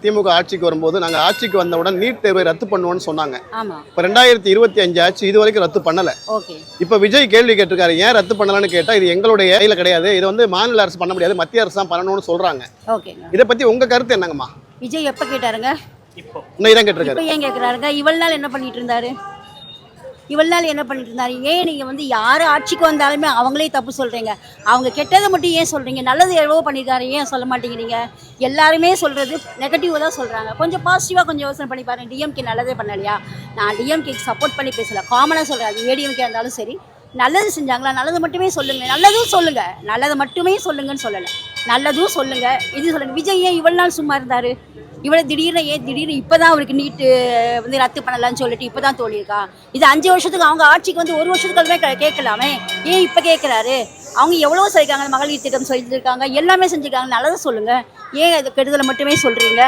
திமுக ஆட்சிக்கு வரும்போது நாங்க ஆட்சிக்கு வந்தவுடன் நீட் தேர்வை ரத்து பண்ணுவோம்னு சொன்னாங்க. ஆமா. இப்ப 2025 ஆச்சு, இது வரைக்கும் ரத்து பண்ணல. ஓகே. இப்ப விஜய் கேள்வி கேட்டிருக்காரு, ஏன் ரத்து பண்ணலன்னு கேட்டா இது எங்களுடைய கையில கிடையாது, இது வந்து மாநில அரசு பண்ண முடியாது, மத்திய அரசு தான் பண்ணணும்னு சொல்றாங்க. ஓகேங்க. இதை பத்தி உங்க கருத்து என்னங்கம்மா? விஜய் எப்ப கேட்டாருங்க? இன்னும் இதான் கேட்டிருக்காரு. இப்ப ஏன் கேக்குறாருங்க? இவ்வளவு நாள் என்ன பண்ணிட்டு இருந்தாரு? இவ்வளவு நாள் என்ன பண்ணிட்டு இருந்தாரு? ஏன் நீங்க வந்து யாரு ஆட்சிக்கு வந்தாலுமே அவங்களே தப்பு சொல்றீங்க? அவங்க கெட்டதை மட்டும் ஏன் சொல்றீங்க? நல்லது எவ்வளவோ பண்ணிருக்காரு, ஏன் சொல்ல மாட்டேங்கிறீங்க? எல்லாருமே சொல்றது நெகட்டிவ் தான் சொல்றாங்க. கொஞ்சம் பாசிட்டிவா கொஞ்சம் யோசனை பண்ணி பாருங்க. டிஎம்கே நல்லதே பண்ணலையா? நான் டிஎம்கேக்கு சப்போர்ட் பண்ணி பேசல, காமனா சொல்றேன். அது ஏடிஎம்கே இருந்தாலும் சரி, நல்லது செஞ்சாங்களா? நல்லது மட்டுமே சொல்லுங்க. நல்லதும் சொல்லுங்க, நல்லதை மட்டுமே சொல்லுங்கன்னு சொல்லலை, நல்லதும் சொல்லுங்க, இது சொல்லுங்க. விஜய் ஏன் இவ்வளவு நாள் சும்மா இருந்தாரு? இவ்வளோ திடீர்னு இப்போதான் அவருக்கு நீட்டு வந்து ரத்து பண்ணலான்னு சொல்லிட்டு இப்போதான் தோழியிருக்கா? இது 5 வருஷத்துக்கு அவங்க ஆட்சிக்கு வந்து 1 வருஷத்துக்கு கேட்கலாமே, ஏன் இப்போ கேட்குறாரு? அவங்க எவ்வளோ செய்கிறாங்க, மகளிர் திட்டம் சொல்லியிருக்காங்க, எல்லாமே செஞ்சுருக்காங்க, நல்லதை சொல்லுங்கள். ஏன் அது கெடுதலை மட்டுமே சொல்கிறீங்க?